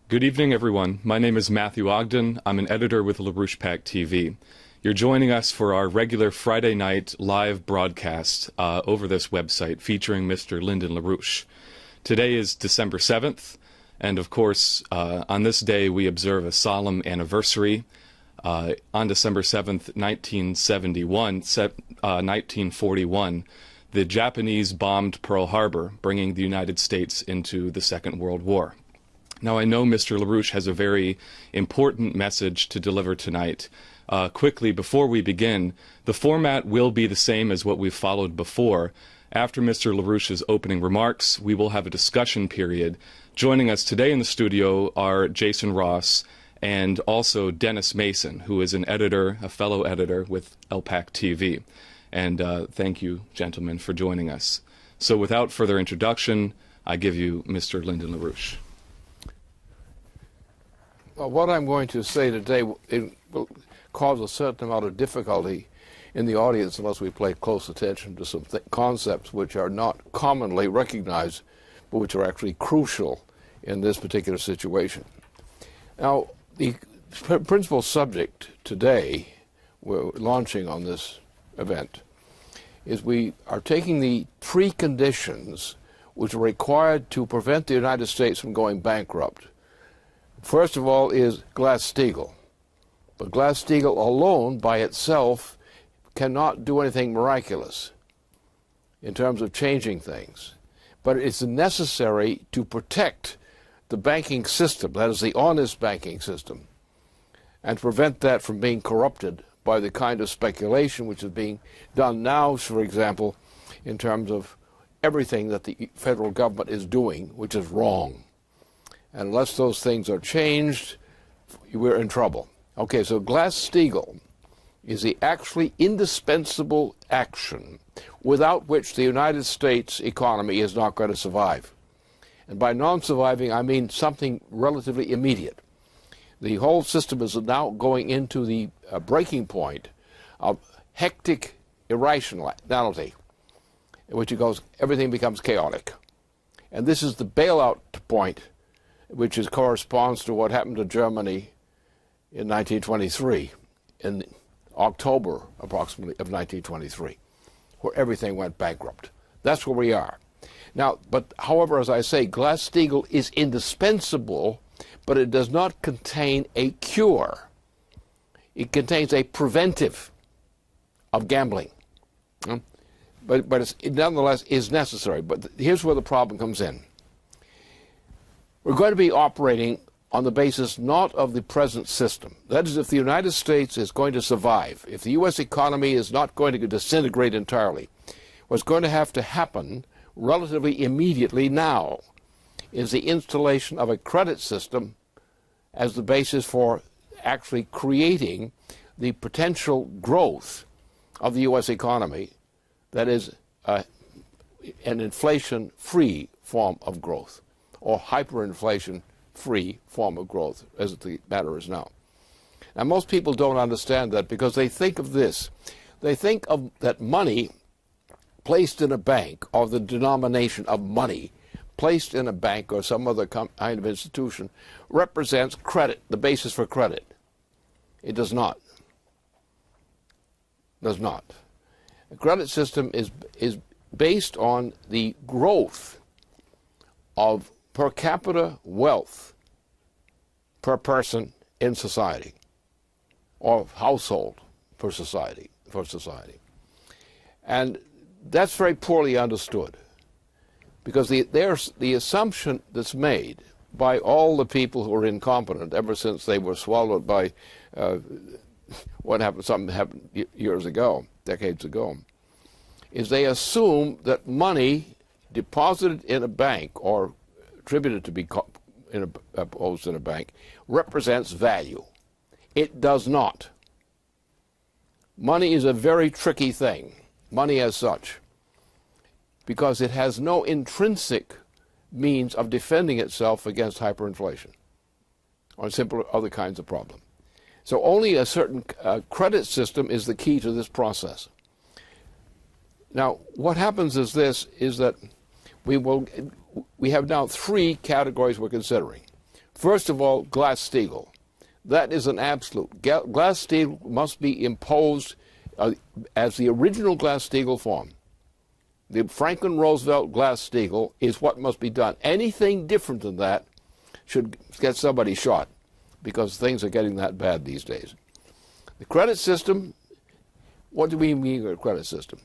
Good evening, everyone. My name is Matthew Ogden. I'm an editor with LaRouche PAC TV. You're joining us for our regular Friday night live broadcast over this website featuring Mr. Lyndon LaRouche. Today is December 7th, and of course, on this day we observe a solemn anniversary. On December 7th, 1941, the Japanese bombed Pearl Harbor, bringing the United States into the Second World War. Now, I know Mr. LaRouche has a very important message to deliver tonight. Quickly, before we begin, the format will be the same as what we've followed before. After Mr. LaRouche's opening remarks, we will have a discussion period. Joining us today in the studio are Jason Ross and also Dennis Mason, who is an editor, a fellow editor with LPAC TV. And thank you, gentlemen, for joining us. So without further introduction, I give you Mr. Lyndon LaRouche. Well, what I'm going to say today will cause a certain amount of difficulty in the audience unless we pay close attention to some concepts which are not commonly recognized, but which are actually crucial in this particular situation. Now, the principal subject today we're launching on this event is we are taking the preconditions which are required to prevent the United States from going bankrupt. First of all is Glass-Steagall. But Glass-Steagall alone by itself cannot do anything miraculous in terms of changing things. But it's necessary to protect the banking system, that is the honest banking system, and prevent that from being corrupted by the kind of speculation which is being done now, for example, in terms of everything that the federal government is doing, which is wrong. And unless those things are changed, we're in trouble. Okay, so Glass-Steagall is the actually indispensable action without which the United States economy is not going to survive. And by non-surviving, I mean something relatively immediate. The whole system is now going into the breaking point of hectic irrationality, in which it goes, everything becomes chaotic. And this is the bailout point, which corresponds to what happened to Germany in 1923, in October approximately of 1923, where everything went bankrupt. That's where we are. Now, but however, as I say, Glass-Steagall is indispensable, but it does not contain a cure. It contains a preventive of gambling. But it nonetheless is necessary. But here's where the problem comes in. We're going to be operating on the basis not of the present system. That is, if the United States is going to survive, if the U.S. economy is not going to disintegrate entirely, what's going to have to happen relatively immediately now is the installation of a credit system as the basis for actually creating the potential growth of the U.S. economy that is an inflation-free form of growth, or hyperinflation-free form of growth, as the matter is now. Now, most people don't understand that because they think of this. They think of that money placed in a bank, or the denomination of money placed in a bank or some other kind of institution, represents credit, the basis for credit. It does not. Does not. The credit system is based on the growth of per capita wealth per person in society, or household for society. And that's very poorly understood, because the assumption that's made by all the people who are incompetent ever since they were swallowed by something happened years ago, decades ago, is they assume that money deposited in a bank or attributed to be posed in a bank represents value. It does not. Money is a very tricky thing, money as such, because it has no intrinsic means of defending itself against hyperinflation or simple other kinds of problem. So only a certain credit system is the key to this process. Now, what happens is this, is that we have now three categories we're considering. First of all, Glass-Steagall. That is an absolute. Glass-Steagall must be imposed as the original Glass-Steagall form. The Franklin Roosevelt Glass-Steagall is what must be done. Anything different than that should get somebody shot, because things are getting that bad these days. The credit system, what do we mean by a credit system?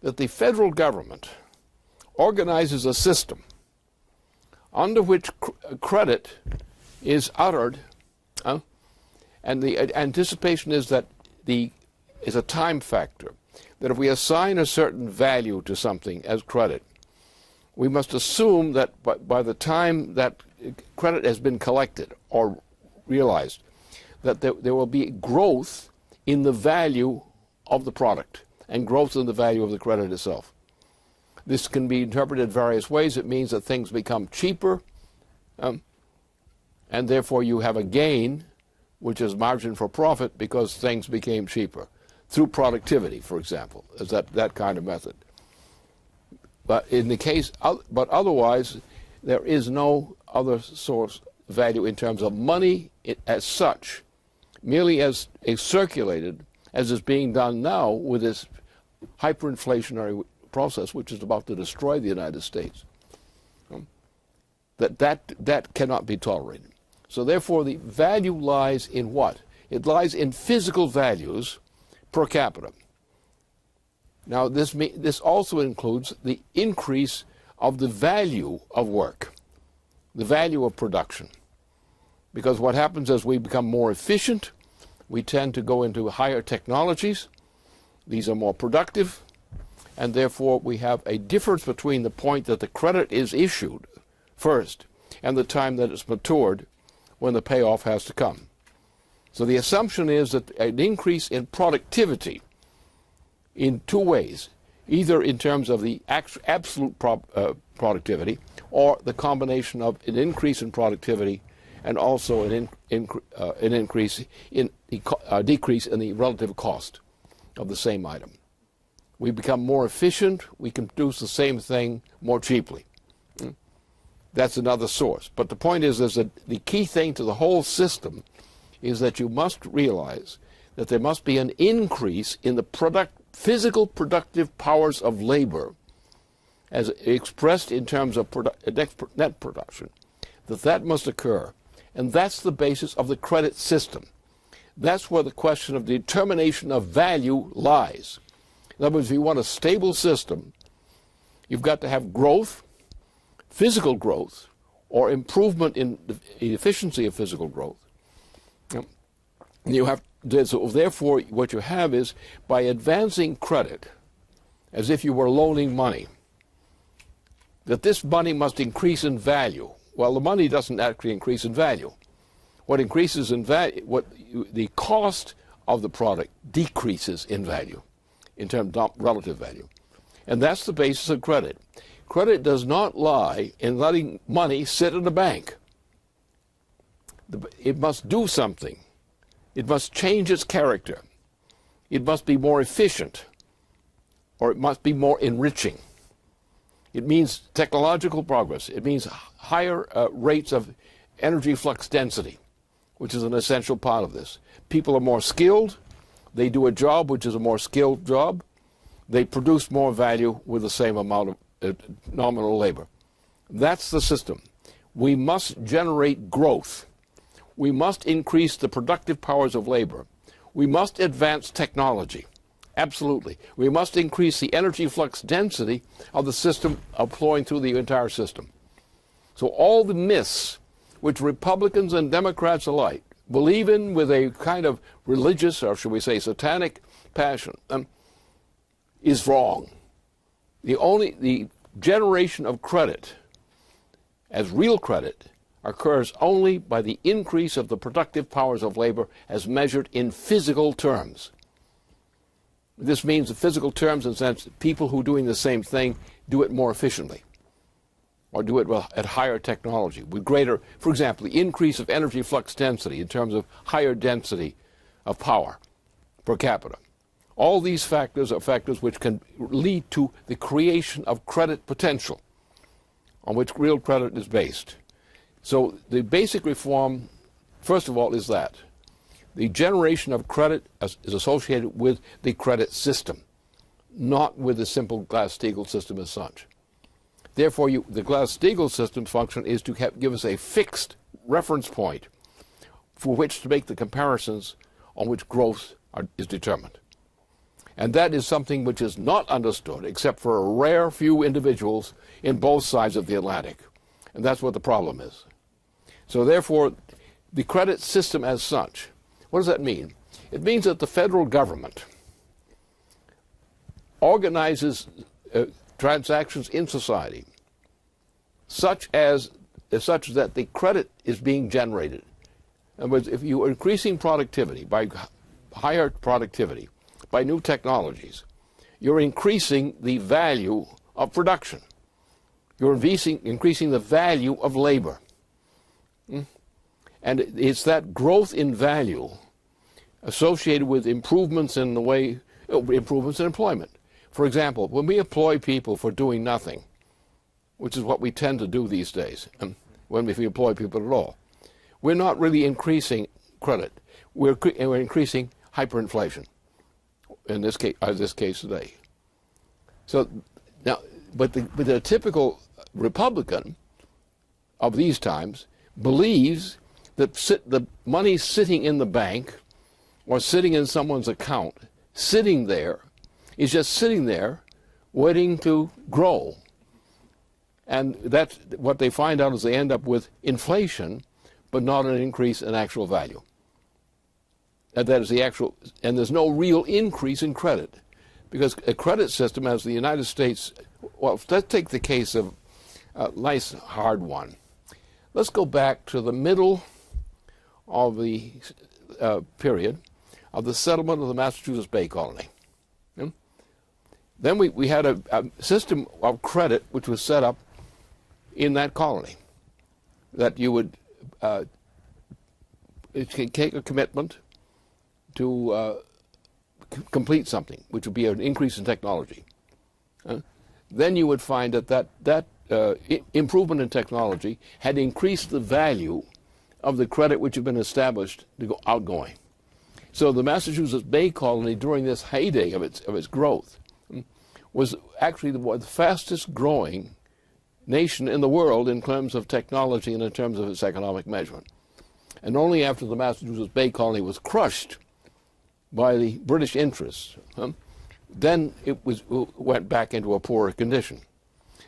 That the federal government organizes a system under which credit is uttered, and the anticipation is that is a time factor, that if we assign a certain value to something as credit, we must assume that by the time that credit has been collected or realized, that there will be growth in the value of the product and growth in the value of the credit itself. This can be interpreted various ways. It means that things become cheaper, and therefore you have a gain, which is margin for profit, because things became cheaper through productivity, for example, is that kind of method. But in the case, but otherwise, there is no other source value in terms of money as such, merely as circulated, as is being done now with this hyperinflationary process, which is about to destroy the United States. That cannot be tolerated. So therefore, the value lies in what? It lies in physical values per capita. Now, this also includes the increase of the value of work, the value of production. Because what happens as we become more efficient, we tend to go into higher technologies. These are more productive, and therefore we have a difference between the point that the credit is issued first and the time that it's matured when the payoff has to come. So the assumption is that an increase in productivity in two ways, either in terms of the absolute productivity or the combination of an increase in productivity and also an increase in decrease in the relative cost of the same item. We become more efficient, we can produce the same thing more cheaply. That's another source. But the point is that the key thing to the whole system is that you must realize that there must be an increase in the physical productive powers of labor as expressed in terms of net production, that must occur. And that's the basis of the credit system. That's where the question of determination of value lies. In other words, if you want a stable system, you've got to have growth, physical growth, or improvement in the efficiency of physical growth. So therefore, what you have is, by advancing credit, as if you were loaning money, that this money must increase in value. Well, the money doesn't actually increase in value. What increases in value, the cost of the product decreases in value, in terms of relative value. And that's the basis of credit. Credit does not lie in letting money sit in the bank. It must do something. It must change its character. It must be more efficient, or it must be more enriching. It means technological progress. It means higher rates of energy flux density, which is an essential part of this. People are more skilled. They do a job which is a more skilled job. They produce more value with the same amount of nominal labor. That's the system. We must generate growth. We must increase the productive powers of labor. We must advance technology. Absolutely. We must increase the energy flux density of the system flowing through the entire system. So all the myths which Republicans and Democrats alike believe in with a kind of religious, or should we say satanic, passion is wrong. The generation of credit as real credit occurs only by the increase of the productive powers of labor as measured in physical terms. This means the physical terms in the sense that people who are doing the same thing do it more efficiently, or do it at higher technology, with greater, for example, the increase of energy flux density in terms of higher density of power per capita. All these factors are factors which can lead to the creation of credit potential, on which real credit is based. So the basic reform, first of all, is that the generation of credit is associated with the credit system, not with the simple Glass-Steagall system as such. Therefore, the Glass-Steagall system's function is to give us a fixed reference point for which to make the comparisons on which growth is determined. And that is something which is not understood except for a rare few individuals in both sides of the Atlantic. And that's what the problem is. So therefore, the credit system as such, what does that mean? It means that the federal government organizes transactions in society such that the credit is being generated. In other words, if you are increasing productivity by higher productivity, by new technologies, you're increasing the value of production. You're increasing the value of labor. And it's that growth in value associated with improvements in employment. For example, when we employ people for doing nothing, which is what we tend to do these days, when we employ people at all, we're not really increasing credit. We're increasing hyperinflation. In this case today. So now, but the typical Republican of these times believes that the money sitting in the bank or sitting in someone's account, sitting there, is just sitting there waiting to grow. And that's what they find out is they end up with inflation, but not an increase in actual value. And that is the actual, and there's no real increase in credit. Because a credit system as the United States, well, let's take the case of a nice hard one. Let's go back to the middle of the period of the settlement of the Massachusetts Bay Colony. Then we had a system of credit which was set up in that colony, that you would take a commitment to complete something, which would be an increase in technology. Then you would find that improvement in technology had increased the value of the credit which had been established to go outgoing. So the Massachusetts Bay Colony, during this heyday of its growth, was actually the fastest growing nation in the world in terms of technology and in terms of its economic measurement. And only after the Massachusetts Bay Colony was crushed by the British interests, then it went back into a poorer condition.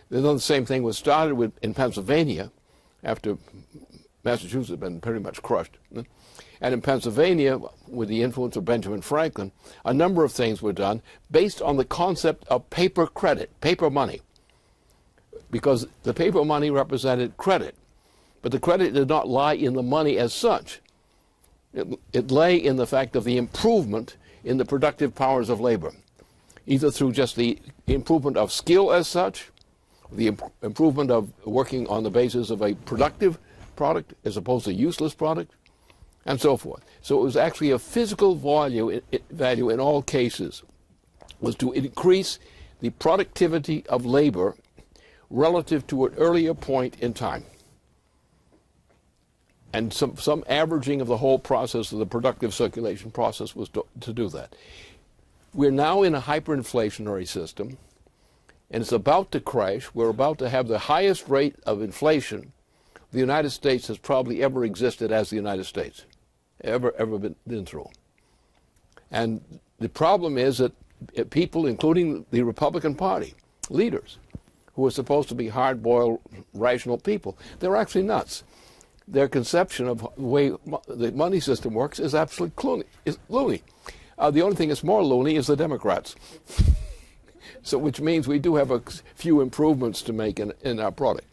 Then the same thing was started in Pennsylvania after Massachusetts had been pretty much crushed. And in Pennsylvania, with the influence of Benjamin Franklin, a number of things were done based on the concept of paper credit, paper money, because the paper money represented credit. But the credit did not lie in the money as such. It lay in the fact of the improvement in the productive powers of labor, either through just the improvement of skill as such, the improvement of working on the basis of a productive product as opposed to a useless product, and so forth. So it was actually a physical value in all cases, was to increase the productivity of labor relative to an earlier point in time. And some averaging of the whole process of the productive circulation process was to do that. We're now in a hyperinflationary system, and it's about to crash. We're about to have the highest rate of inflation the United States has probably ever existed as the United States, ever been through. And the problem is that people, including the Republican Party leaders, who are supposed to be hard-boiled, rational people, they're actually nuts. Their conception of the way the money system works is absolutely loony. The only thing that's more loony is the Democrats. So, which means we do have a few improvements to make in our product.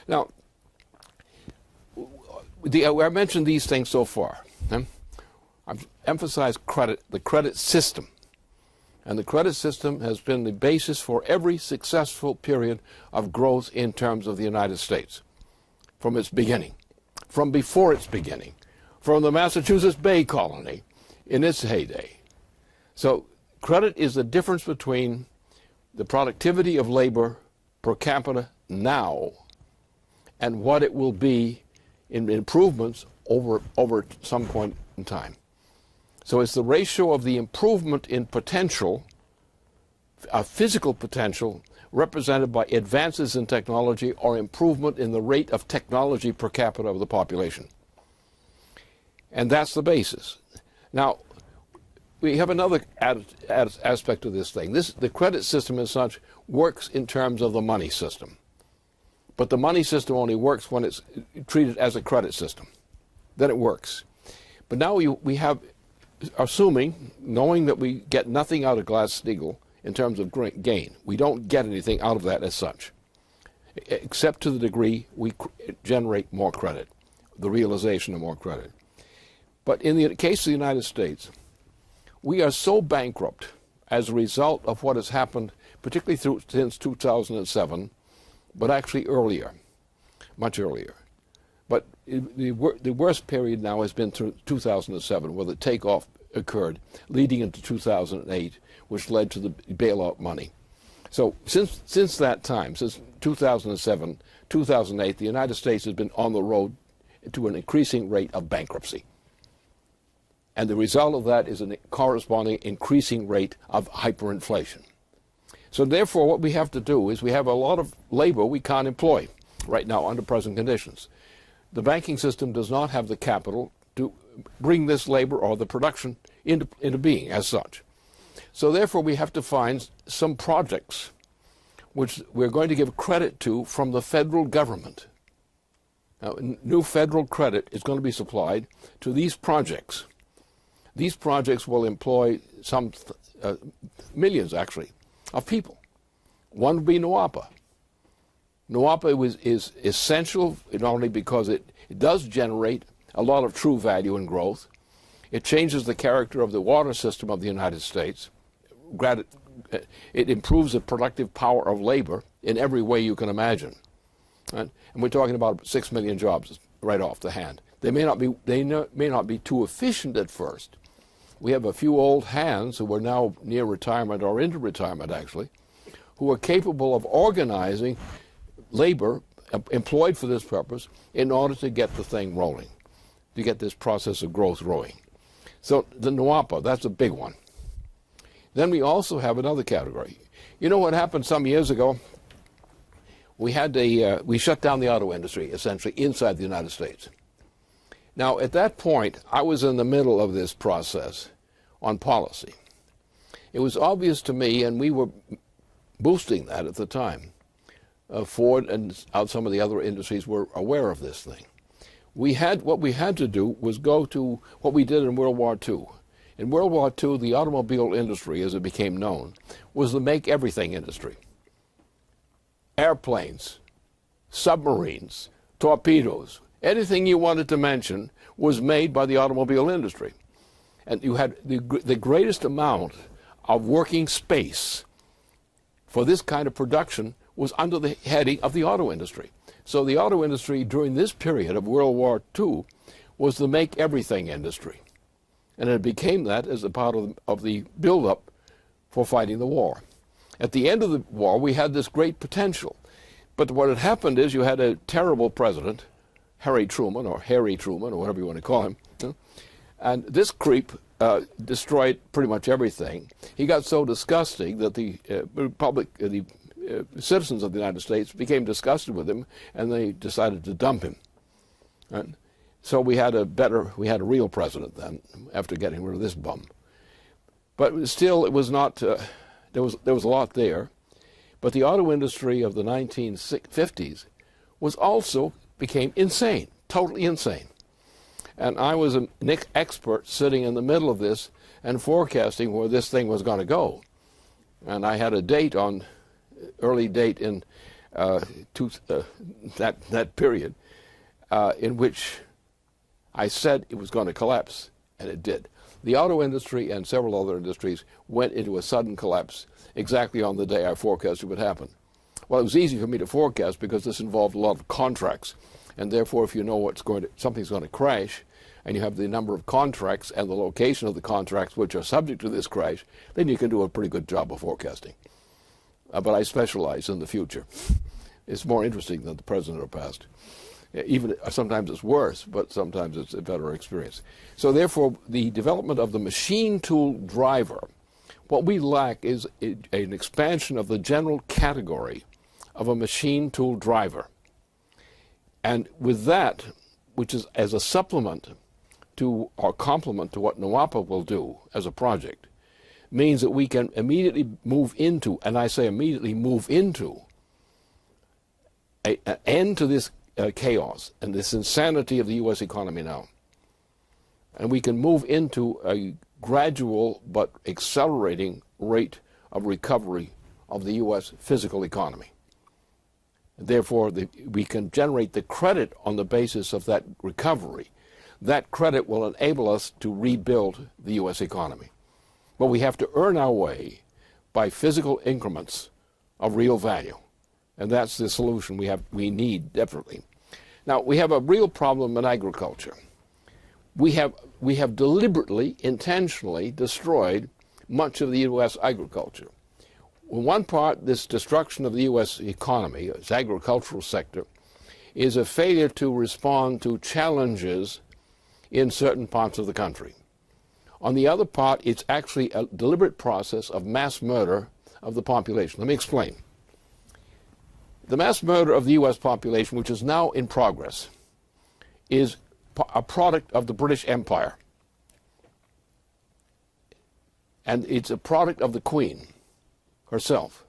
Now, I mentioned these things so far. I've emphasized credit, the credit system. And the credit system has been the basis for every successful period of growth in terms of the United States from its beginning, from before its beginning, from the Massachusetts Bay Colony in its heyday. So credit is the difference between the productivity of labor per capita now and what it will be in improvements over some point in time. So it's the ratio of the improvement in potential, physical potential, represented by advances in technology or improvement in the rate of technology per capita of the population. And that's the basis. Now, we have another aspect of this thing. The credit system as such works in terms of the money system. But the money system only works when it's treated as a credit system. Then it works. But now we have, assuming, knowing that we get nothing out of Glass-Steagall in terms of gain. We don't get anything out of that as such, except to the degree we generate more credit, the realization of more credit. But in the case of the United States, we are so bankrupt as a result of what has happened, particularly since 2007, but actually earlier, much earlier. But the worst period now has been through 2007, where the takeoff occurred, leading into 2008, which led to the bailout money. So since that time, since 2007, 2008, the United States has been on the road to an increasing rate of bankruptcy. And the result of that is a corresponding increasing rate of hyperinflation. So therefore, what we have to do is we have a lot of labor we can't employ right now under present conditions. The banking system does not have the capital to bring this labor or the production into being as such. So therefore, we have to find some projects which we're going to give credit to from the federal government. Now, new federal credit is going to be supplied to these projects. These projects will employ some millions, actually, of people. One would be NWAPA. NWAPA is essential not only because it does generate a lot of true value and growth. It changes the character of the water system of the United States. It improves the productive power of labor in every way you can imagine. Right? And we're talking about 6 million jobs right off the hand. They may not be too efficient at first. We have a few old hands who are now near retirement or into retirement, actually, who are capable of organizing labor employed for this purpose in order to get the thing rolling, to get this process of growth rolling. So the NWAPA, that's a big one. Then we also have another category. You know what happened some years ago? We shut down the auto industry, essentially, inside the United States. Now, at that point, I was in the middle of this process on policy. It was obvious to me, and we were boosting that at the time. Ford and some of the other industries were aware of this thing. What we had to do was go to what we did in World War II. In World War II, the automobile industry, as it became known, was the make-everything industry. Airplanes, submarines, torpedoes, anything you wanted to mention was made by the automobile industry. And you had the greatest amount of working space for this kind of production was under the heading of the auto industry. So the auto industry during this period of World War II was the make-everything industry. And it became that as a part of the build-up for fighting the war. At the end of the war, we had this great potential. But what had happened is you had a terrible president, Harry Truman, or whatever you want to call him. And this creep destroyed pretty much everything. He got so disgusting that the citizens of the United States became disgusted with him, and they decided to dump him. Right? So we had a real president then, after getting rid of this bum. But still, it was not. There was a lot there, but the auto industry of the 1950s became insane, totally insane. And I was an expert sitting in the middle of this and forecasting where this thing was going to go. And I had a early date in that period, in which I said it was going to collapse, and it did. The auto industry and several other industries went into a sudden collapse exactly on the day I forecasted would happen. Well, it was easy for me to forecast because this involved a lot of contracts, and therefore if you know something's going to crash, and you have the number of contracts and the location of the contracts which are subject to this crash, then you can do a pretty good job of forecasting. But I specialize in the future. It's more interesting than the present or past. Even sometimes it's worse, but sometimes it's a better experience. So therefore, the development of the machine tool driver, what we lack is an expansion of the general category of a machine tool driver. And with that, which is as a supplement to or complement to what NWAPA will do as a project, means that we can immediately move into, and I say immediately move into, an end to this chaos and this insanity of the U.S. economy now. And we can move into a gradual but accelerating rate of recovery of the U.S. physical economy. Therefore, we can generate the credit on the basis of that recovery. That credit will enable us to rebuild the U.S. economy. But we have to earn our way by physical increments of real value. And that's the solution we need desperately. Now, we have a real problem in agriculture. We have deliberately, intentionally destroyed much of the U.S. agriculture. In one part, this destruction of the U.S. economy, its agricultural sector, is a failure to respond to challenges in certain parts of the country. On the other part, it's actually a deliberate process of mass murder of the population. Let me explain. The mass murder of the U.S. population, which is now in progress, is a product of the British Empire. And it's a product of the Queen herself.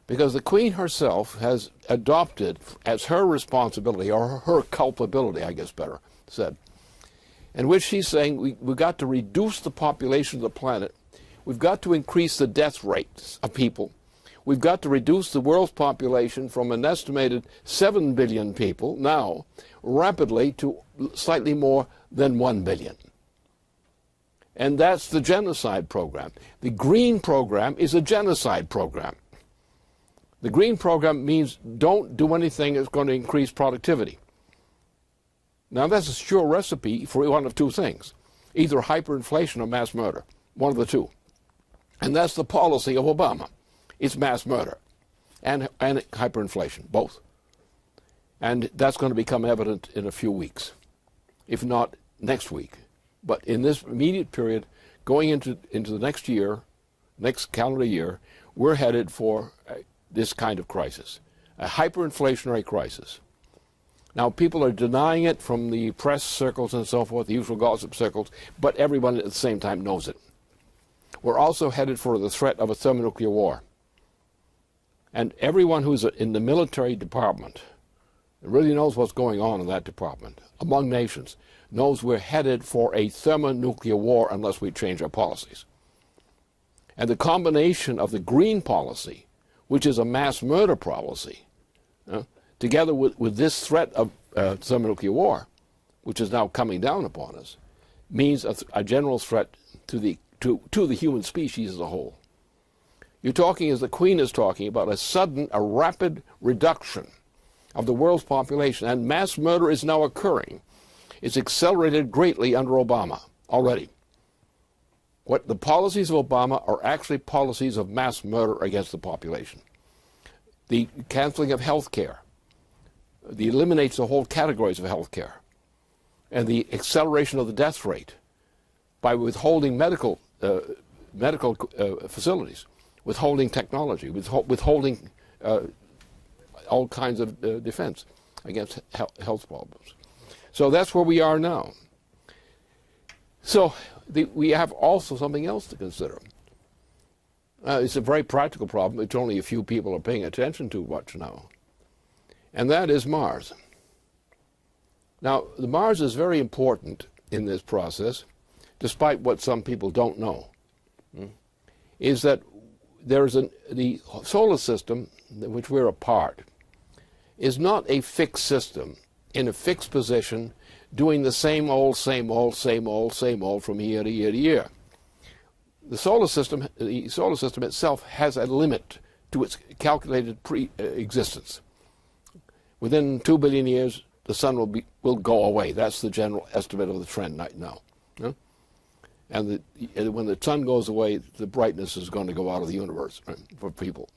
Because the Queen herself has adopted as her responsibility, or her culpability, I guess better said, in which she's saying we've got to reduce the population of the planet, we've got to increase the death rates of people, we've got to reduce the world's population from an estimated 7 billion people now rapidly to slightly more than 1 billion. And that's the genocide program. The Green program is a genocide program. The Green program means don't do anything that's going to increase productivity. Now, that's a sure recipe for one of two things, either hyperinflation or mass murder, one of the two. And that's the policy of Obama. It's mass murder and hyperinflation, both. And that's going to become evident in a few weeks, if not next week. But in this immediate period, going into the next year, next calendar year, we're headed for this kind of crisis, a hyperinflationary crisis. Now, people are denying it from the press circles and so forth, the usual gossip circles, but everyone at the same time knows it. We're also headed for the threat of a thermonuclear war. And everyone who's in the military department really knows what's going on in that department, among nations, knows we're headed for a thermonuclear war unless we change our policies. And the combination of the Green policy, which is a mass murder policy, together with this threat of thermonuclear war, which is now coming down upon us, means a general threat to the human species as a whole. You're talking, as the Queen is talking, about a rapid reduction of the world's population, and mass murder is now occurring. It's accelerated greatly under Obama already. What the policies of Obama are actually policies of mass murder against the population. The canceling of health care, the eliminates the whole categories of health care, and the acceleration of the death rate by withholding medical facilities, withholding technology, withholding all kinds of defense against health problems. So that's where we are now. So we have also something else to consider. It's a very practical problem, which only a few people are paying attention to much now. And that is Mars. Now, the Mars is very important in this process, despite what some people don't know, is that the solar system, in which we're a part, is not a fixed system in a fixed position doing the same old from year to year to year. The solar system itself has a limit to its calculated existence. Within 2 billion years, the sun will go away. That's the general estimate of the trend right now. And when the sun goes away, the brightness is going to go out of the universe, right, for people.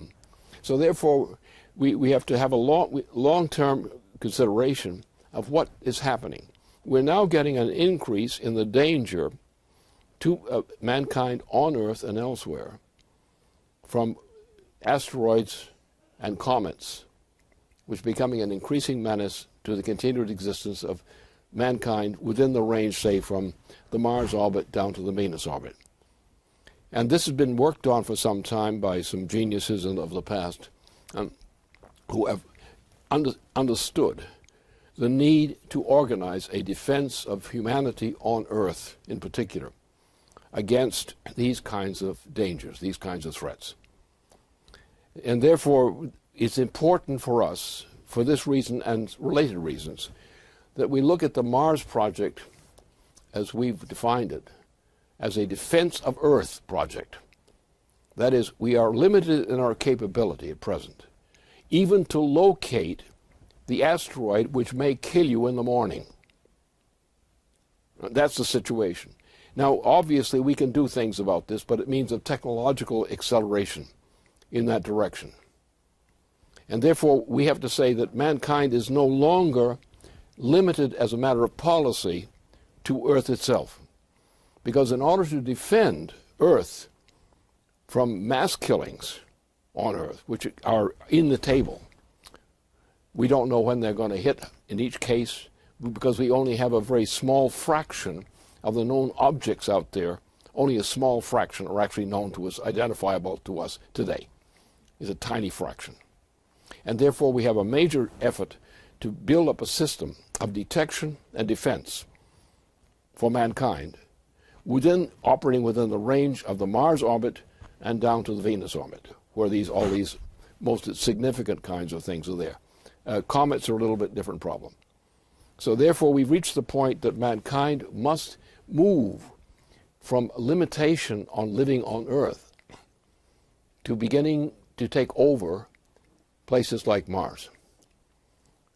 So therefore, we have to have a long-term consideration of what is happening. We're now getting an increase in the danger to mankind on Earth and elsewhere from asteroids and comets, which are becoming an increasing menace to the continued existence of mankind within the range, say, from the Mars orbit down to the Venus orbit. And this has been worked on for some time by some geniuses of the past who have understood the need to organize a defense of humanity on Earth in particular against these kinds of dangers, these kinds of threats. And therefore, it's important for us, for this reason and related reasons, that we look at the Mars project as we've defined it, as a defense of Earth project. That is, we are limited in our capability at present, even to locate the asteroid which may kill you in the morning. That's the situation. Now, obviously, we can do things about this, but it means a technological acceleration in that direction. And therefore, we have to say that mankind is no longer limited as a matter of policy to Earth itself. Because in order to defend Earth from mass killings on Earth, which are in the table, we don't know when they're going to hit in each case, because we only have a very small fraction of the known objects out there. Only a small fraction are actually known to us, identifiable to us today. It's a tiny fraction. And therefore we have a major effort to build up a system of detection and defense for mankind operating within the range of the Mars orbit and down to the Venus orbit, where all these most significant kinds of things are there. Comets are a little bit different problem. So therefore we've reached the point that mankind must move from limitation on living on Earth to beginning to take over places like Mars.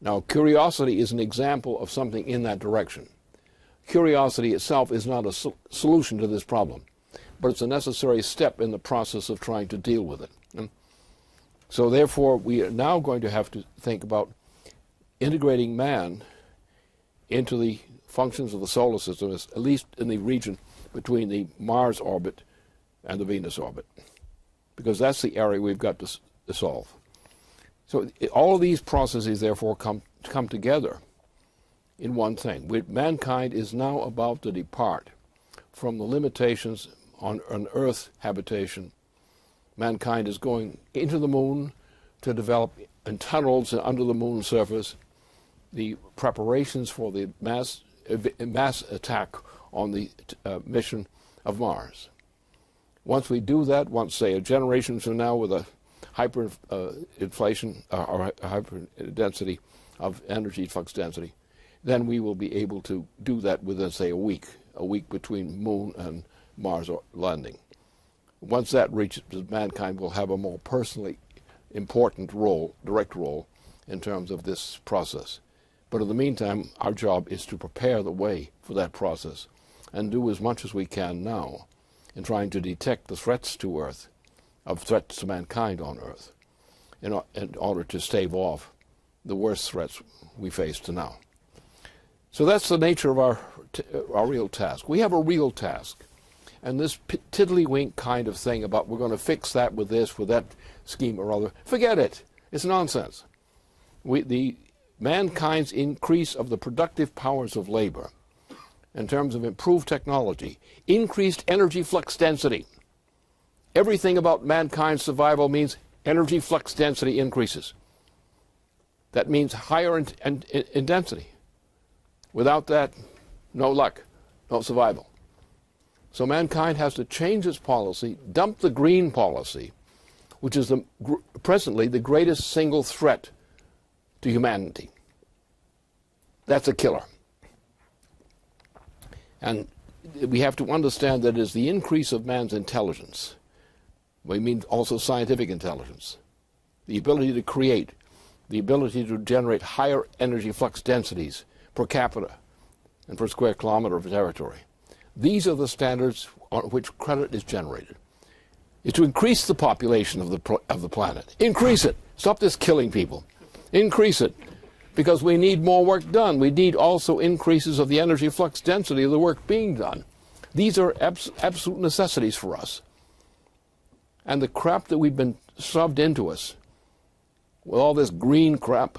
Now, Curiosity is an example of something in that direction. Curiosity itself is not a solution to this problem, but it's a necessary step in the process of trying to deal with it. So therefore, we are now going to have to think about integrating man into the functions of the solar system, at least in the region between the Mars orbit and the Venus orbit, because that's the area we've got to solve. So all of these processes, therefore, come together in one thing. Mankind is now about to depart from the limitations on Earth habitation. Mankind is going into the moon to develop in tunnels under the moon's surface the preparations for the mass attack on the mission of Mars. Once we do that, once, say, a generation from now with a hyperinflation or hyper density of energy flux density, then we will be able to do that within, say, a week between Moon and Mars landing. Once that reaches, mankind will have a more personally important role, direct role, in terms of this process. But in the meantime, our job is to prepare the way for that process and do as much as we can now in trying to detect the threats to Earth, of threats to mankind on Earth, in order to stave off the worst threats we face to now. So that's the nature of our real task. We have a real task. And this tiddlywink kind of thing about we're going to fix that with this, with that scheme or other, forget it. It's nonsense. The mankind's increase of the productive powers of labor in terms of improved technology, increased energy flux density. Everything about mankind's survival means energy flux density increases. That means higher in density. Without that, no luck, no survival. So mankind has to change its policy, dump the green policy, which is presently the greatest single threat to humanity. That's a killer. And we have to understand that it is the increase of man's intelligence. We mean also scientific intelligence, the ability to create, the ability to generate higher energy flux densities per capita and per square kilometer of territory. These are the standards on which credit is generated. It's to increase the population of the planet. Increase it. Stop this killing people. Increase it. because we need more work done. We need also increases of the energy flux density of the work being done. These are absolute necessities for us. And the crap that we've been shoved into us, with all this green crap,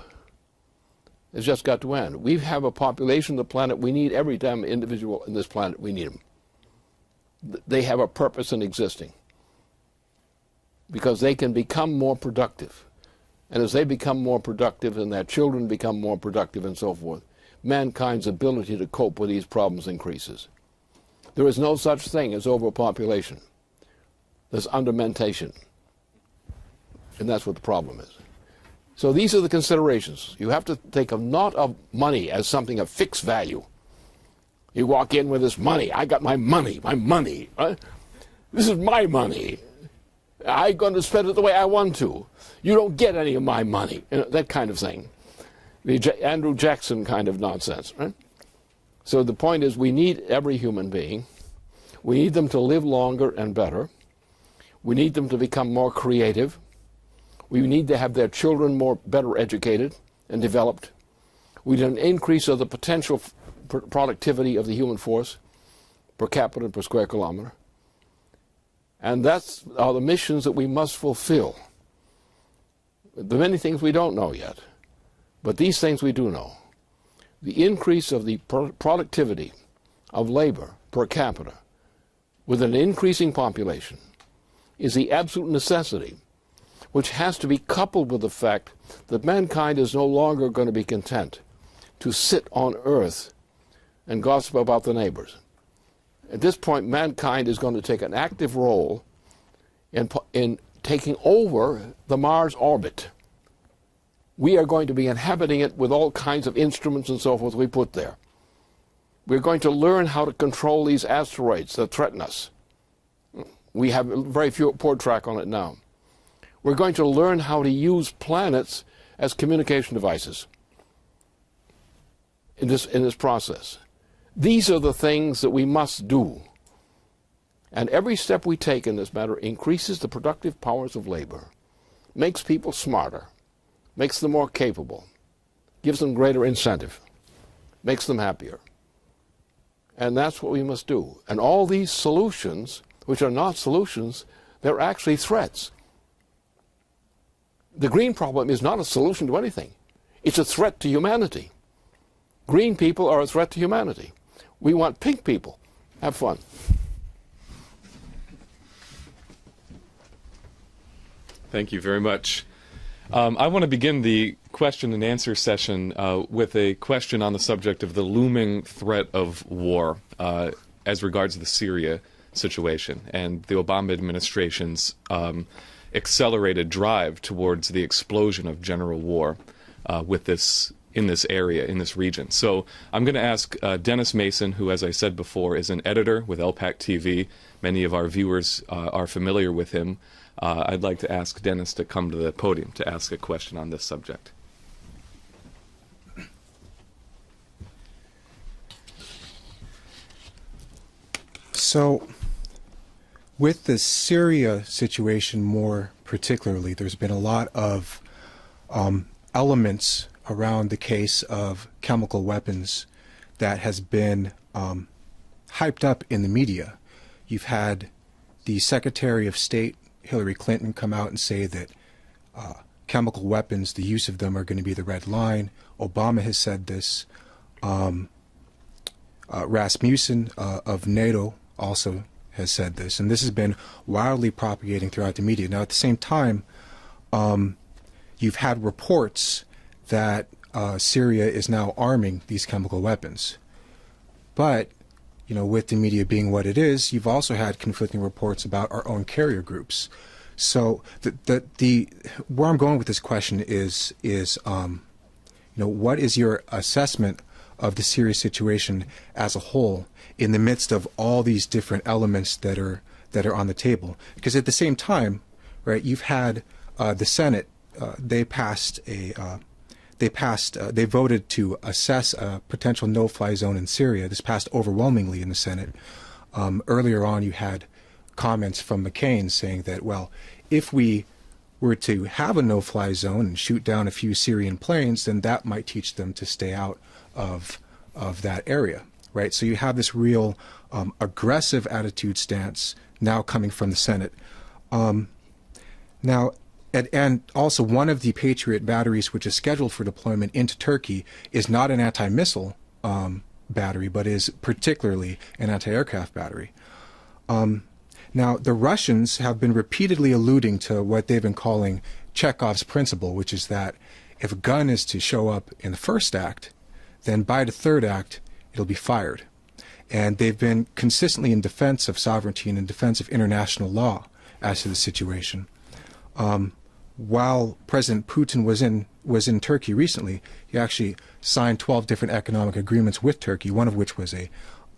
has just got to end. We have a population of the planet we need every damn individual in this planet. We need them. They have a purpose in existing because they can become more productive. And as they become more productive and their children become more productive and so forth, mankind's ability to cope with these problems increases. There is no such thing as overpopulation. There's undermentation. And that's what the problem is. So these are the considerations. You have to think of not of money as something of fixed value. You walk in with this money. I got my money, Right? This is my money. I'm going to spend it the way I want to. You don't get any of my money. That kind of thing. The Andrew Jackson kind of nonsense. Right? So the point is we need every human being. We need them to live longer and better. We need them to become more creative. We need to have their children better educated and developed. We need an increase of the potential productivity of the human force per capita per square kilometer. And that's are the missions that we must fulfill. There are many things we don't know yet, but these things we do know. The increase of the productivity of labor per capita with an increasing population is the absolute necessity, which has to be coupled with the fact that mankind is no longer going to be content to sit on earth and gossip about the neighbors. At this point, mankind is going to take an active role in taking over the Mars orbit. We are going to be inhabiting it with all kinds of instruments and so forth we put there. We're going to learn how to control these asteroids that threaten us. We have a very poor track on it now. We're going to learn how to use planets as communication devices in this process. These are the things that we must do. And every step we take in this matter increases the productive powers of labor, makes people smarter, makes them more capable, gives them greater incentive, makes them happier. And that's what we must do. And all these solutions, which are not solutions, they're actually threats. The green problem is not a solution to anything. It's a threat to humanity. Green people are a threat to humanity. We want pink people. Have fun. Thank you very much. I want to begin the question and answer session with a question on the subject of the looming threat of war as regards the Syria situation and the Obama administration's accelerated drive towards the explosion of general war in this area, in this region. So I'm going to ask Dennis Mason, who, as I said before, is an editor with LPAC TV. Many of our viewers are familiar with him. I'd like to ask Dennis to come to the podium to ask a question on this subject. So, with the Syria situation more particularly, there's been a lot of elements around the case of chemical weapons that has been hyped up in the media. You've had the Secretary of State, Hillary Clinton, come out and say that chemical weapons, the use of them, are going to be the red line. Obama has said this. Rasmussen of NATO also has said this, and this has been wildly propagating throughout the media. Now, at the same time, you've had reports that Syria is now arming these chemical weapons. But, you know, with the media being what it is, you've also had conflicting reports about our own carrier groups. So where I'm going with this question is what is your assessment of the Syria situation as a whole in the midst of all these different elements that are on the table? Because at the same time, right, you've had the Senate. They voted to assess a potential no-fly zone in Syria. This passed overwhelmingly in the Senate. Earlier on, you had comments from McCain saying that, well, if we were to have a no-fly zone and shoot down a few Syrian planes, then that might teach them to stay out of that area, right? So you have this real aggressive attitude stance now coming from the Senate. Now, and also one of the Patriot batteries which is scheduled for deployment into Turkey is not an anti-missile battery, but is particularly an anti-aircraft battery. Now, the Russians have been repeatedly alluding to what they've been calling Chekhov's principle, which is that if a gun is to show up in the first act, then by the third act, it'll be fired. And they've been consistently in defense of sovereignty and in defense of international law as to the situation. While President Putin was in Turkey recently, he actually signed 12 different economic agreements with Turkey, one of which was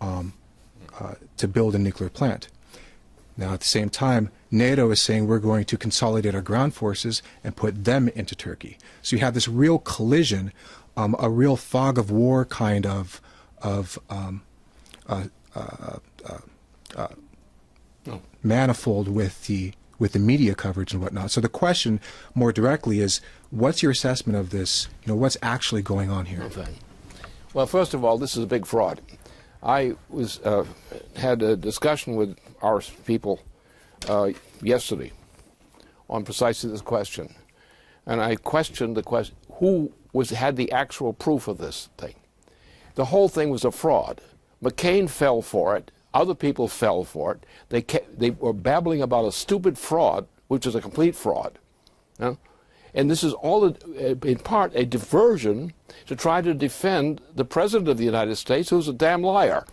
to build a nuclear plant. Now, at the same time, NATO is saying we're going to consolidate our ground forces and put them into Turkey. So you have this real collision, a real fog of war kind of manifold with the media coverage and whatnot. So the question more directly is, what's your assessment of this? What's actually going on here? Okay. Well, first of all, this is a big fraud. I had a discussion with our people yesterday on precisely this question, and I questioned the question: who had the actual proof of this thing? The whole thing was a fraud. McCain fell for it. Other people fell for it. They were babbling about a stupid fraud, which is a complete fraud. And this is all, in part, a diversion to try to defend the President of the United States, who's a damn liar.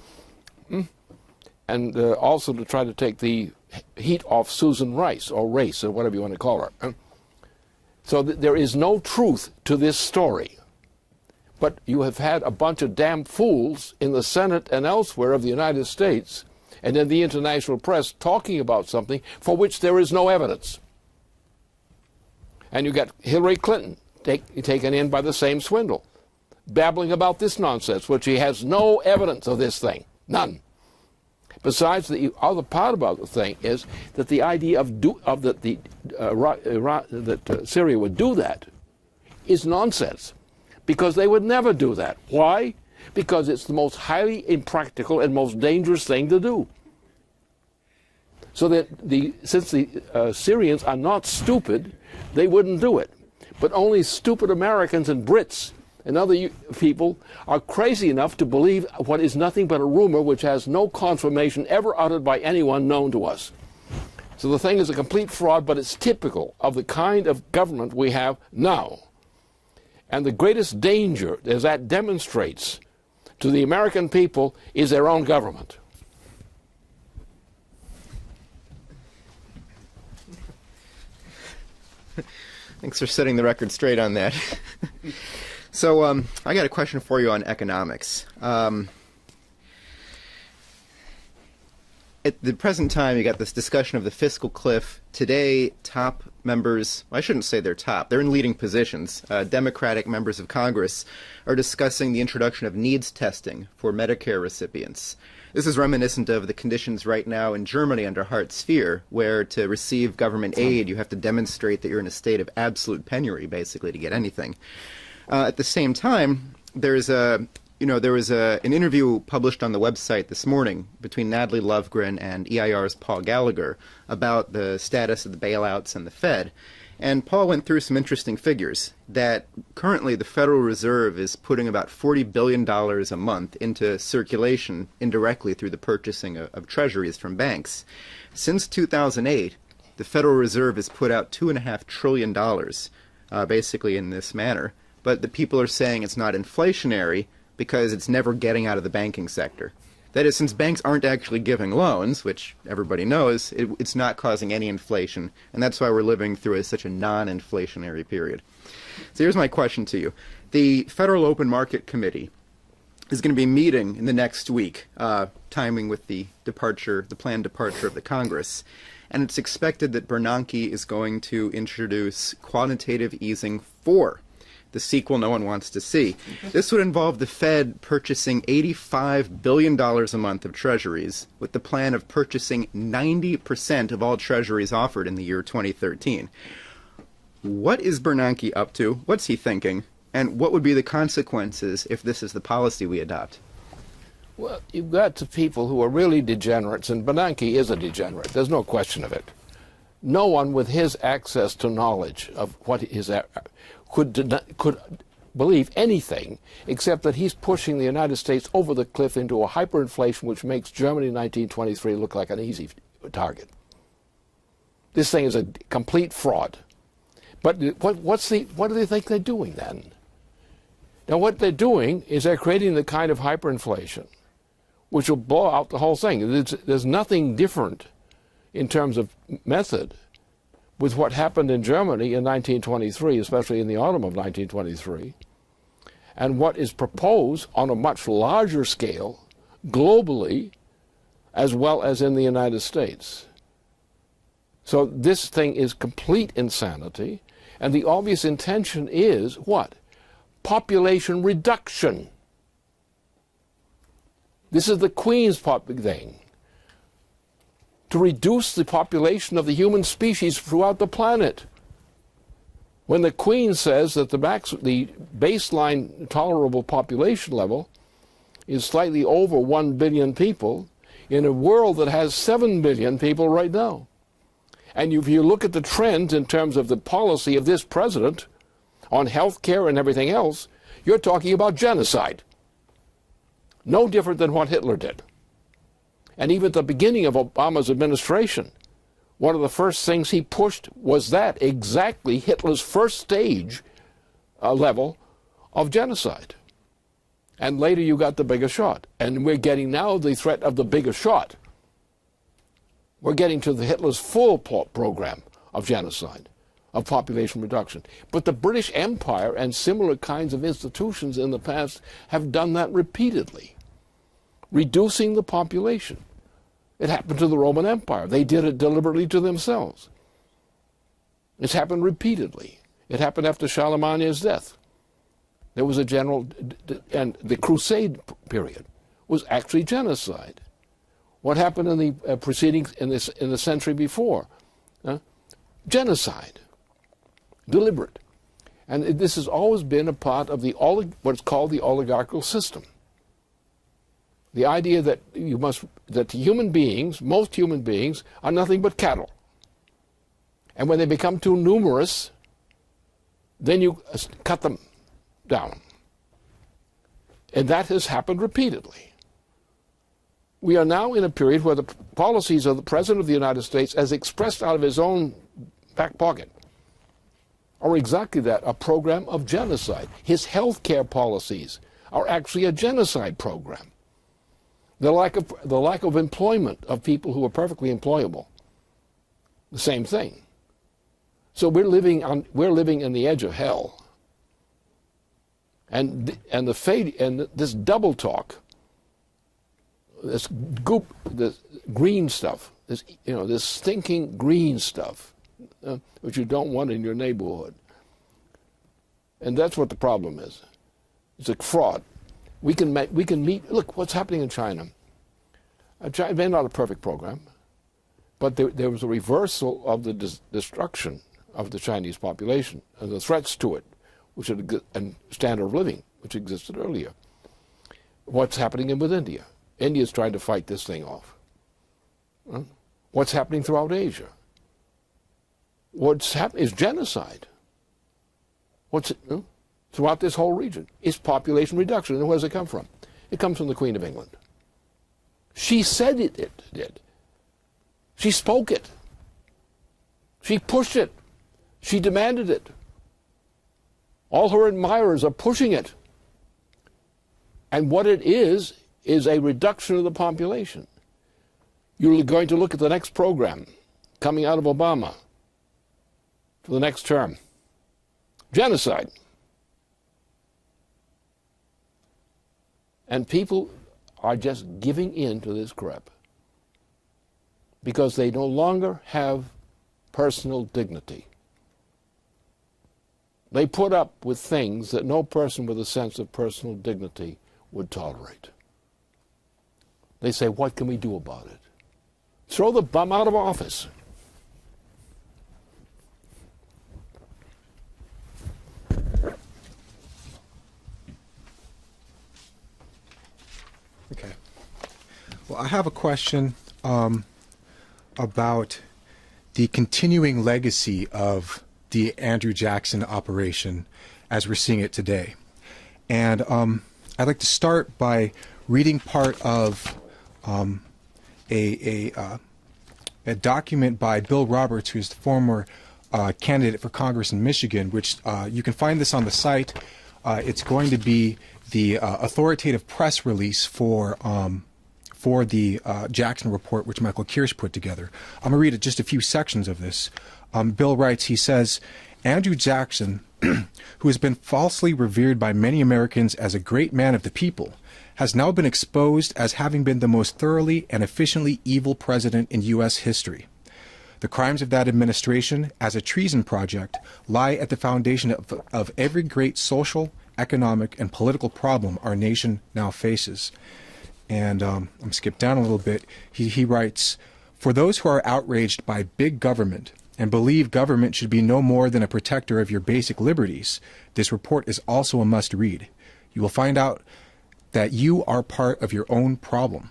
And also to try to take the heat off Susan Rice, or Race, or whatever you want to call her. So there is no truth to this story. But you have had a bunch of damn fools in the Senate and elsewhere of the United States and in the international press talking about something for which there is no evidence. And you got Hillary Clinton taken in by the same swindle, babbling about this nonsense, which she has no evidence of this thing, none. Besides, the other part about the thing is that the idea that Syria would do that is nonsense, because they would never do that. Why? Because it's the most highly impractical and most dangerous thing to do. So that since the Syrians are not stupid, they wouldn't do it. But only stupid Americans and Brits and other people are crazy enough to believe what is nothing but a rumor which has no confirmation ever uttered by anyone known to us. So the thing is a complete fraud, but it's typical of the kind of government we have now. And the greatest danger, as that demonstrates to the American people, is their own government. Thanks for setting the record straight on that. So I got a question for you on economics. At the present time, you got this discussion of the fiscal cliff. Today, top members, well, I shouldn't say they're top, they're in leading positions. Democratic members of Congress are discussing the introduction of needs testing for Medicare recipients. This is reminiscent of the conditions right now in Germany under Hartz-IV, where to receive government aid, you have to demonstrate that you're in a state of absolute penury, basically, to get anything. At the same time, there was an interview published on the website this morning between Natalie Lovgren and EIR's Paul Gallagher about the status of the bailouts and the Fed. And Paul went through some interesting figures that currently the Federal Reserve is putting about $40 billion a month into circulation indirectly through the purchasing of treasuries from banks. Since 2008, the Federal Reserve has put out $2.5 trillion basically in this manner. But the people are saying it's not inflationary because it's never getting out of the banking sector. That is, since banks aren't actually giving loans, which everybody knows, it's not causing any inflation, and that's why we're living through such a non-inflationary period. So here's my question to you. The Federal Open Market Committee is going to be meeting in the next week, timing with the planned departure of the Congress, and it's expected that Bernanke is going to introduce quantitative easing 4. The sequel no one wants to see. This would involve the Fed purchasing $85 billion a month of treasuries, with the plan of purchasing 90% of all treasuries offered in the year 2013. What is Bernanke up to? What's he thinking? And what would be the consequences if this is the policy we adopt? Well, you've got the people who are really degenerates, and Bernanke is a degenerate. There's no question of it. No one with his access to knowledge of what his could believe anything except that he's pushing the United States over the cliff into a hyperinflation which makes Germany in 1923 look like an easy target. This thing is a complete fraud. But what do they think they're doing then? Now what they're doing is they're creating the kind of hyperinflation which will blow out the whole thing. There's nothing different in terms of method with what happened in Germany in 1923, especially in the autumn of 1923, and what is proposed on a much larger scale globally as well as in the United States. So this thing is complete insanity, and the obvious intention is what? Population reduction. This is the Queen's thing. To reduce the population of the human species throughout the planet. When the Queen says that the baseline tolerable population level is slightly over 1 billion people in a world that has 7 billion people right now. And if you look at the trends in terms of the policy of this president on health care and everything else, you're talking about genocide. No different than what Hitler did. And even at the beginning of Obama's administration, one of the first things he pushed was that exactly Hitler's first stage level of genocide. And later you got the bigger shot. And we're getting now the threat of the bigger shot. We're getting to the Hitler's full program of genocide, of population reduction. But the British Empire and similar kinds of institutions in the past have done that repeatedly, reducing the population. It happened to the Roman Empire. They did it deliberately to themselves. It's happened repeatedly. It happened after Charlemagne's death. There was a general, and the Crusade period was actually genocide. What happened in the proceedings in the century before? Genocide, deliberate. And this has always been a part of the what's called the oligarchical system. The idea that human beings, most human beings, are nothing but cattle. And when they become too numerous, then you cut them down. And that has happened repeatedly. We are now in a period where the policies of the President of the United States, as expressed out of his own back pocket, are exactly that, a program of genocide. His health care policies are actually a genocide program. The lack of employment of people who are perfectly employable, the same thing. So we're living in the edge of hell. And this double talk, this goop, this green stuff, this stinking green stuff, which you don't want in your neighborhood. And that's what the problem is. It's a fraud. We can meet. Look what's happening in China. They're not a perfect program, but there was a reversal of the destruction of the Chinese population and the threats to it, and standard of living, which existed earlier. What's happening with India? India is trying to fight this thing off. What's happening throughout Asia? What's happening is genocide. Throughout this whole region is population reduction. And where does it come from? It comes from the Queen of England. She said it did. She spoke it. She pushed it. She demanded it. All her admirers are pushing it. And what it is a reduction of the population. You're going to look at the next program coming out of Obama for the next term. Genocide. And people are just giving in to this crap because they no longer have personal dignity. They put up with things that no person with a sense of personal dignity would tolerate. They say, what can we do about it? Throw the bum out of office. Okay. Well, I have a question about the continuing legacy of the Andrew Jackson operation as we're seeing it today. And I'd like to start by reading part of a document by Bill Roberts, who's the former candidate for Congress in Michigan, which you can find this on the site. It's going to be the authoritative press release for the Jackson report, which Michael Kirsch put together. I'm going to read just a few sections of this. Bill writes, he says, Andrew Jackson, who has been falsely revered by many Americans as a great man of the people, has now been exposed as having been the most thoroughly and efficiently evil president in U.S. history. The crimes of that administration, as a treason project, lie at the foundation of every great social, economic, and political problem our nation now faces. And I'm skipped down a little bit. He writes, for those who are outraged by big government and believe government should be no more than a protector of your basic liberties, this report is also a must-read. You will find out that you are part of your own problem.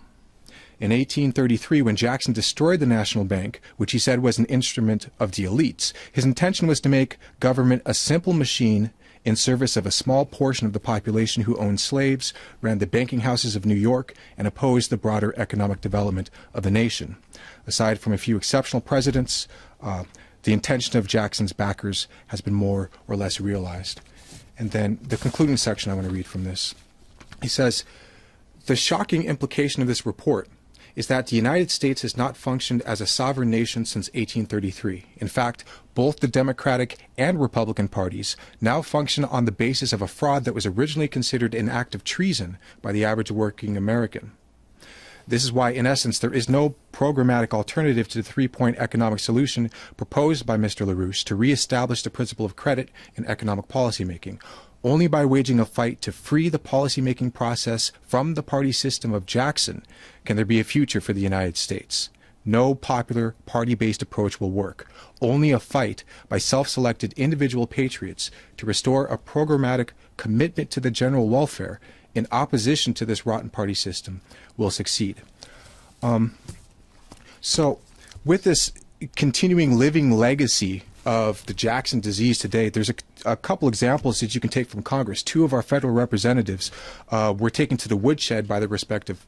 In 1833, when Jackson destroyed the National Bank, which he said was an instrument of the elites, his intention was to make government a simple machine in service of a small portion of the population who owned slaves, ran the banking houses of New York, and opposed the broader economic development of the nation. Aside from a few exceptional presidents, the intention of Jackson's backers has been more or less realized. And then the concluding section I want to read from this. He says, the shocking implication of this report is that the United States has not functioned as a sovereign nation since 1833. In fact, both the Democratic and Republican parties now function on the basis of a fraud that was originally considered an act of treason by the average working American. This is why, in essence, there is no programmatic alternative to the three-point economic solution proposed by Mr. LaRouche to reestablish the principle of credit in economic policymaking. Only by waging a fight to free the policymaking process from the party system of Jackson can there be a future for the United States. No popular party-based approach will work. Only a fight by self-selected individual patriots to restore a programmatic commitment to the general welfare in opposition to this rotten party system will succeed. So with this continuing living legacy of the Jackson disease today, there's a couple examples that you can take from Congress. Two of our federal representatives were taken to the woodshed by the respective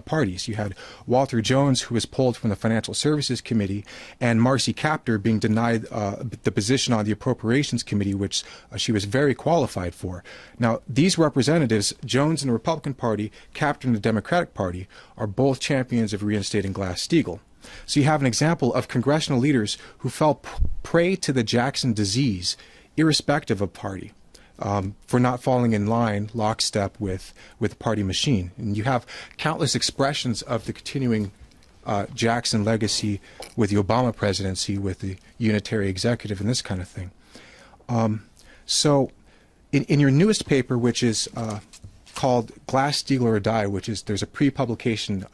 parties. You had Walter Jones, who was pulled from the Financial Services Committee, and Marcy Kaptur being denied the position on the Appropriations Committee, which she was very qualified for. Now, these representatives, Jones in the Republican Party, Kaptur in the Democratic Party, are both champions of reinstating Glass-Steagall. So you have an example of congressional leaders who fell prey to the Jackson disease, irrespective of party, for not falling in line, lockstep with the party machine. And you have countless expressions of the continuing Jackson legacy with the Obama presidency, with the unitary executive, and this kind of thing. So in your newest paper, which is called Glass-Steagall or Die, there's a pre-publication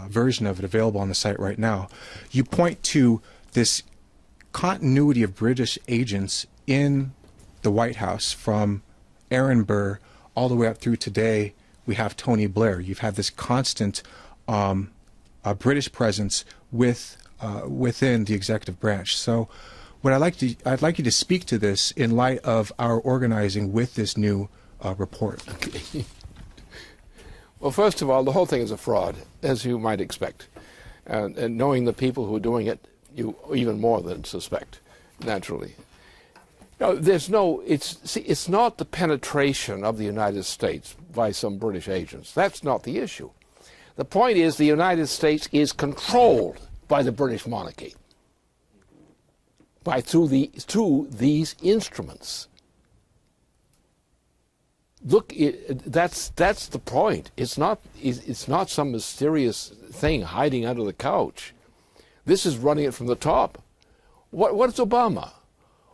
version of it available on the site right now, you point to this continuity of British agents in the White House from Aaron Burr all the way up through today. We have Tony Blair. You've had this constant British presence within the executive branch. So what I'd like you to speak to this in light of our organizing with this new report. Okay. Well, first of all, the whole thing is a fraud, as you might expect. And knowing the people who are doing it, you even more than suspect, naturally. No, it's not the penetration of the United States by some British agents. That's not the issue. The point is the United States is controlled by the British monarchy through these instruments. Look, that's the point. It's not some mysterious thing hiding under the couch. This is running it from the top. What is Obama?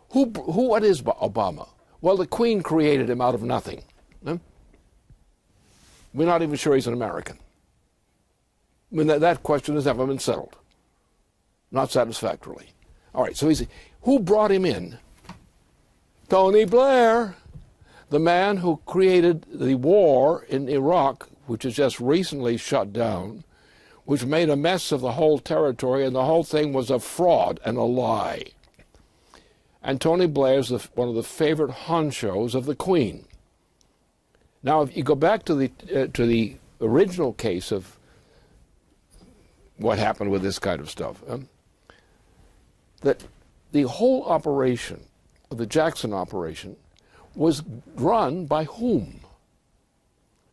What is Obama? Well, the Queen created him out of nothing. We're not even sure he's an American. I mean, that question has never been settled. Not satisfactorily. All right, so who brought him in? Tony Blair. The man who created the war in Iraq, which is just recently shut down, which made a mess of the whole territory, and the whole thing was a fraud and a lie. And Tony Blair is one of the favorite honchos of the Queen. Now, if you go back to the original case of what happened with this kind of stuff, that the whole operation, the Jackson operation, was run by whom?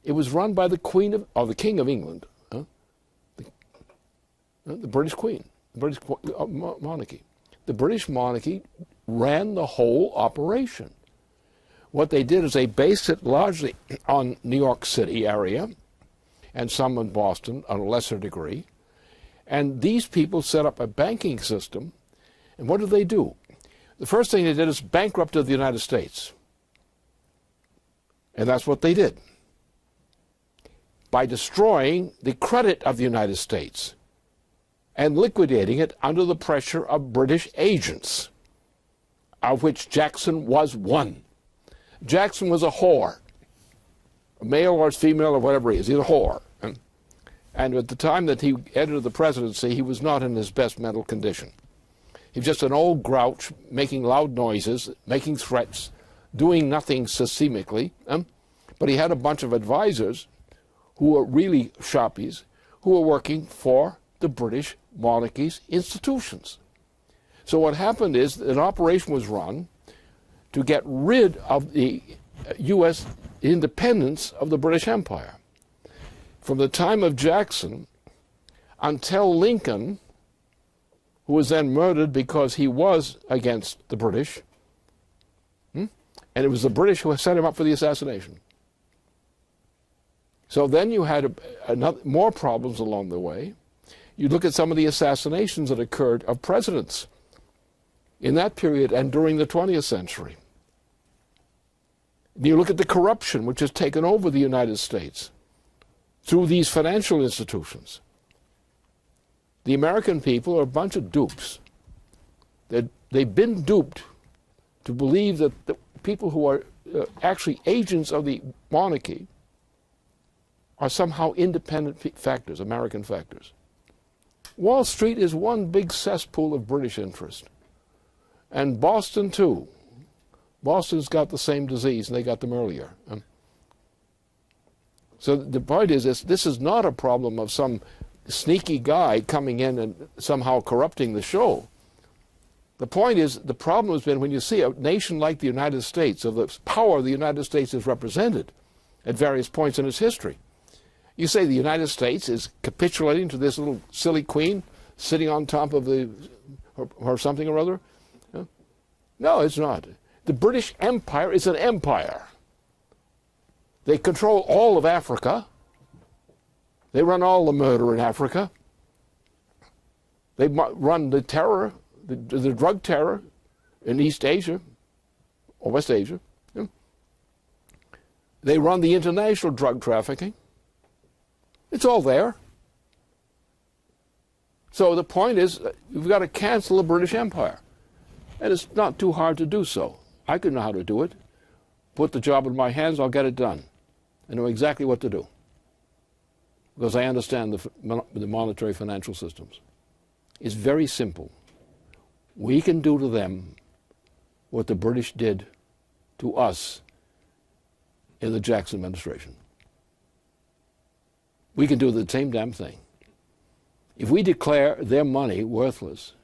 It was run by the Queen or the King of England, the British Queen, the British monarchy. The British monarchy ran the whole operation. What they did is they based it largely on New York City area and some in Boston on a lesser degree. And these people set up a banking system. And what did they do? The first thing they did is bankrupted the United States. And that's what they did, by destroying the credit of the United States and liquidating it under the pressure of British agents, of which Jackson was one. Jackson was a whore, a male or female or whatever he is. He's a whore. And at the time that he entered the presidency, he was not in his best mental condition. He was just an old grouch, making loud noises, making threats, doing nothing systemically. But he had a bunch of advisors who were really sharpies, who were working for the British monarchy's institutions. So what happened is an operation was run to get rid of the U.S. independence of the British Empire. From the time of Jackson until Lincoln, who was then murdered because he was against the British, and it was the British who set him up for the assassination. So then you had more problems along the way. You look at some of the assassinations that occurred of presidents in that period and during the 20th century. You look at the corruption which has taken over the United States through these financial institutions. The American people are a bunch of dupes. They've been duped to believe that the people who are actually agents of the monarchy are somehow independent factors, American factors. Wall Street is one big cesspool of British interest. And Boston, too. Boston's got the same disease, and they got them earlier. So the point is, this is not a problem of some sneaky guy coming in and somehow corrupting the show. The point is, the problem has been when you see a nation like the United States, of the power the United States is represented at various points in its history. You say the United States is capitulating to this little silly queen sitting on top of or something or other? No, it's not. The British Empire is an empire. They control all of Africa. They run all the murder in Africa. They run the terror, the drug terror in East Asia or West Asia. They run the international drug trafficking. It's all there. So the point is, you've got to cancel the British Empire. And it's not too hard to do so. I could know how to do it. Put the job in my hands, I'll get it done. I know exactly what to do, because I understand the monetary financial systems. It's very simple. We can do to them what the British did to us in the Jackson administration. We can do the same damn thing. If we declare their money worthless,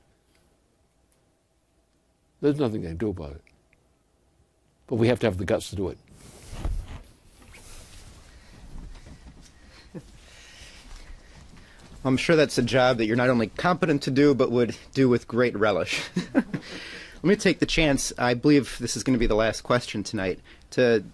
there's nothing they can do about it. But we have to have the guts to do it. I'm sure that's a job that you're not only competent to do, but would do with great relish. Let me take the chance, I believe this is going to be the last question tonight, to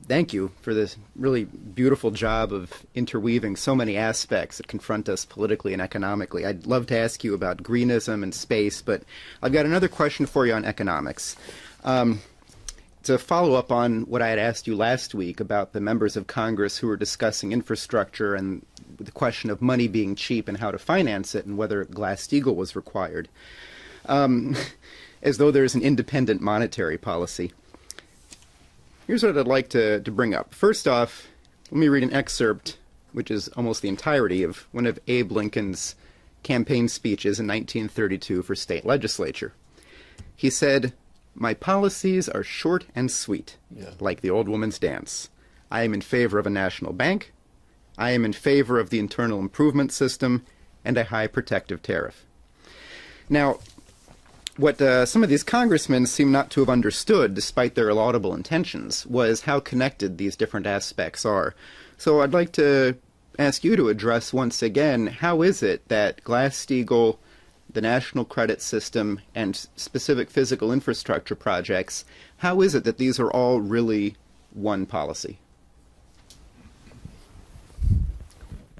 thank you for this really beautiful job of interweaving so many aspects that confront us politically and economically. I'd love to ask you about greenism and space, but I've got another question for you on economics. To follow up on what I had asked you last week about the members of Congress who were discussing infrastructure and the question of money being cheap and how to finance it and whether Glass-Steagall was required, as though there's an independent monetary policy. Here's what I'd like to bring up. First off, let me read an excerpt, which is almost the entirety of one of Abe Lincoln's campaign speeches in 1932 for state legislature. He said, "My policies are short and sweet, like the old woman's dance. I am in favor of a national bank. I am in favor of the internal improvement system and a high protective tariff." Now, what some of these congressmen seem not to have understood, despite their laudable intentions, was how connected these different aspects are. So I'd like to ask you to address once again, how is it that Glass-Steagall, the national credit system, and specific physical infrastructure projects, how is it that these are all really one policy?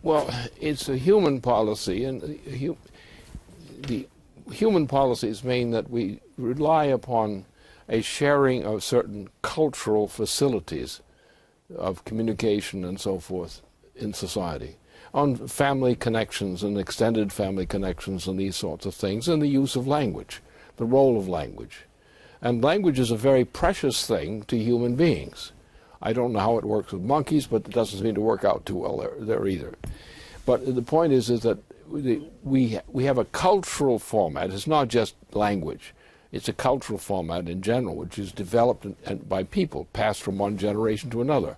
Well, it's a human policy, and the human policies mean that we rely upon a sharing of certain cultural facilities of communication and so forth in society, on family connections and extended family connections and these sorts of things, and the use of language, the role of language. And language is a very precious thing to human beings. I don't know how it works with monkeys, but it doesn't seem to work out too well there either. But the point is that we have a cultural format. It's not just language. It's a cultural format in general, which is developed by people, passed from one generation to another.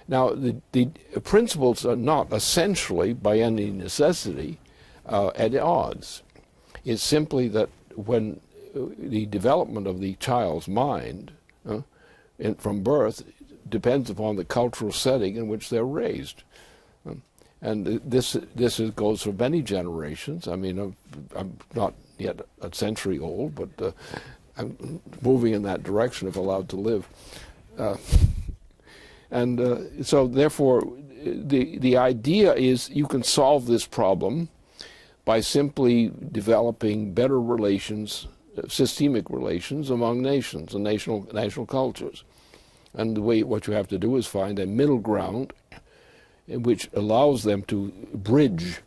Now, the principles are not essentially, by any necessity, at odds. It's simply that when the development of the child's mind from birth depends upon the cultural setting in which they're raised. And this goes for many generations. I mean, I'm not yet a century old, but I'm moving in that direction if allowed to live. So therefore, the idea is you can solve this problem by simply developing better relations, systemic relations among nations and national cultures. And what you have to do is find a middle ground which allows them to bridge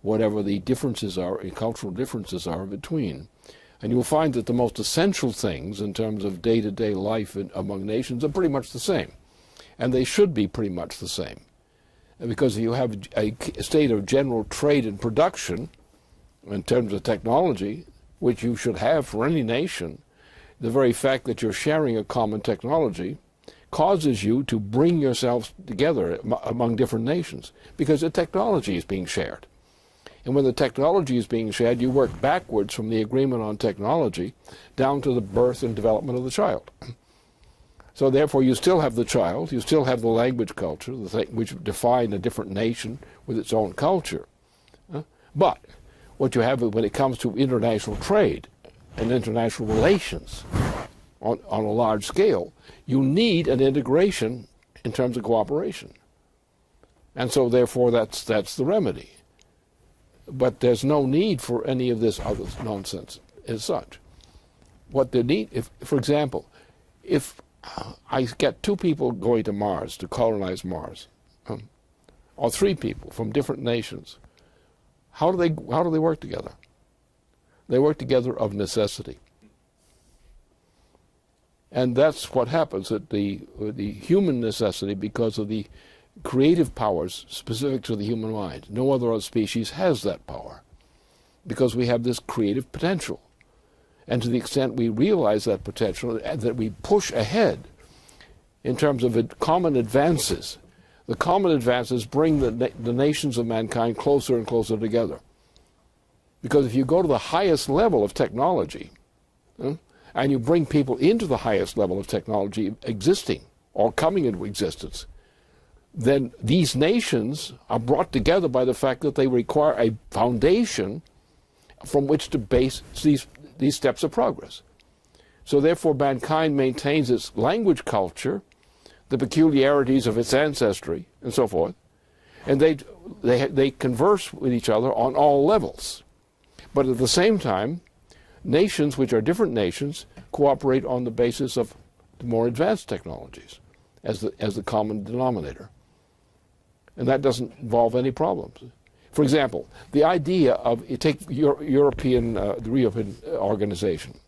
whatever the differences are, cultural differences are between. And you'll find that the most essential things in terms of day-to-day life among nations are pretty much the same. And they should be pretty much the same. Because if you have a state of general trade and production in terms of technology, which you should have for any nation, the very fact that you're sharing a common technology causes you to bring yourselves together among different nations, because the technology is being shared. And when the technology is being shared, you work backwards from the agreement on technology down to the birth and development of the child. So therefore you still have the child, you still have the language culture, which define a different nation with its own culture. But what you have when it comes to international trade and international relations on a large scale, you need an integration in terms of cooperation. And so therefore that's the remedy. But there's no need for any of this other nonsense as such. What they need, for example, if I get 2 people going to Mars to colonize Mars, or 3 people from different nations, how do they work together? They work together of necessity. And that's what happens at the human necessity, because of the creative powers specific to the human mind. No other species has that power, because we have this creative potential. And to the extent we realize that potential, that we push ahead in terms of common advances, the common advances bring the nations of mankind closer and closer together. Because if you go to the highest level of technology, and you bring people into the highest level of technology existing or coming into existence, then these nations are brought together by the fact that they require a foundation from which to base these steps of progress. So therefore mankind maintains its language culture, the peculiarities of its ancestry, and so forth, and they converse with each other on all levels. But at the same time, nations which are different nations cooperate on the basis of the more advanced technologies as the common denominator. And that doesn't involve any problems. For example, the idea of, you take the European organization,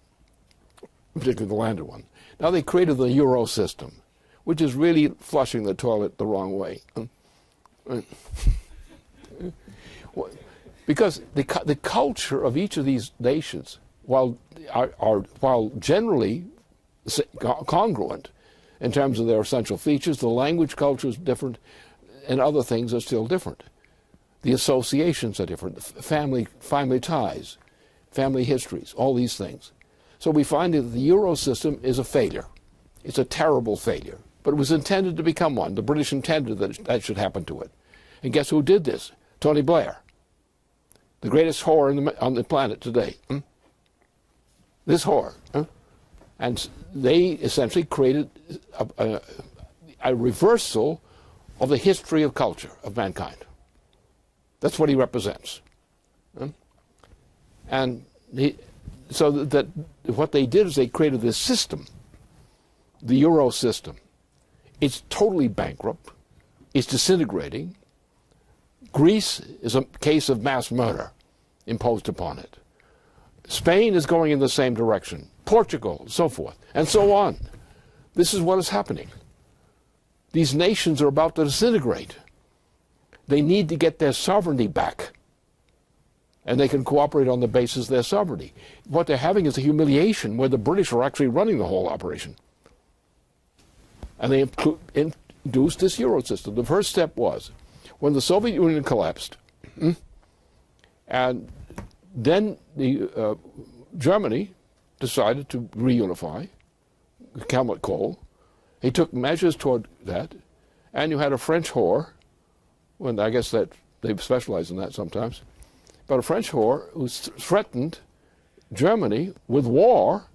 particularly the landed one. Now they created the Euro system. which is really flushing the toilet the wrong way. Because the culture of each of these nations, while generally congruent in terms of their essential features, the language culture is different, and other things are still different. The associations are different, family ties, family histories, all these things. So we find that the Euro system is a failure. It's a terrible failure, but it was intended to become one. The British intended that that should happen to it. And guess who did this? Tony Blair, the greatest whore on the planet today. This whore. And they essentially created a reversal of the history of culture of mankind. That's what he represents. And so that what they did is they created this system, the Euro system. It's totally bankrupt. It's disintegrating. Greece is a case of mass murder imposed upon it. Spain is going in the same direction. Portugal, so forth, and so on. This is what is happening. These nations are about to disintegrate. They need to get their sovereignty back. And they can cooperate on the basis of their sovereignty. What they're having is a humiliation where the British are actually running the whole operation. And they introduced this Euro system. The first step was when the Soviet Union collapsed, and then Germany decided to reunify, Helmut Kohl. He took measures toward that, and you had a French whore, and I guess that they specialize in that sometimes, but a French whore who threatened Germany with war,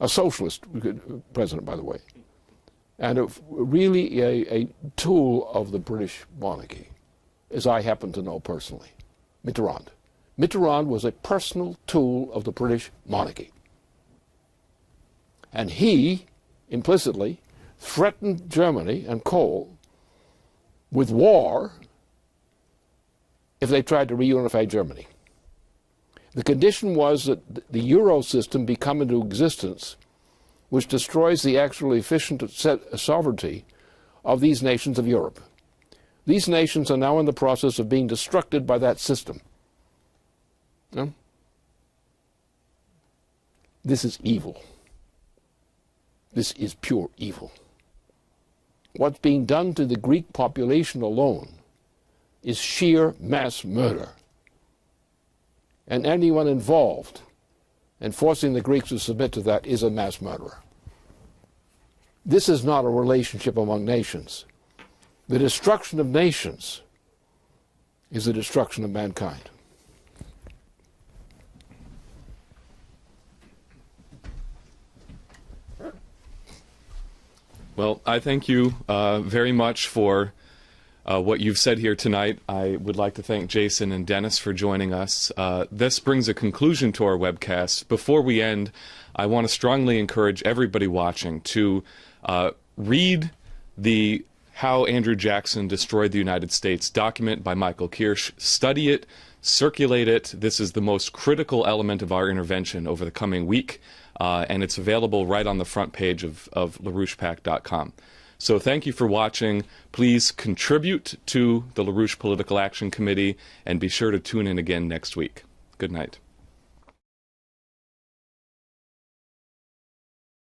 a socialist president, by the way, and really a tool of the British monarchy, as I happen to know personally, Mitterrand. Mitterrand was a personal tool of the British monarchy. And he, implicitly, threatened Germany and Kohl with war if they tried to reunify Germany. The condition was that the Euro system be come into existence, which destroys the actually efficient sovereignty of these nations of Europe. These nations are now in the process of being destructed by that system. No? This is evil. This is pure evil. What's being done to the Greek population alone is sheer mass murder. And anyone involved in forcing the Greeks to submit to that is a mass murderer. This is not a relationship among nations. The destruction of nations is the destruction of mankind. Well, I thank you very much for what you've said here tonight. I would like to thank Jason and Dennis for joining us. This brings a conclusion to our webcast. Before we end, I want to strongly encourage everybody watching to read the How Andrew Jackson Destroyed the United States document by Michael Kirsch. Study it, circulate it. This is the most critical element of our intervention over the coming week. And it's available right on the front page of LaRouchePAC.com. So thank you for watching. Please contribute to the LaRouche Political Action Committee, and be sure to tune in again next week. Good night.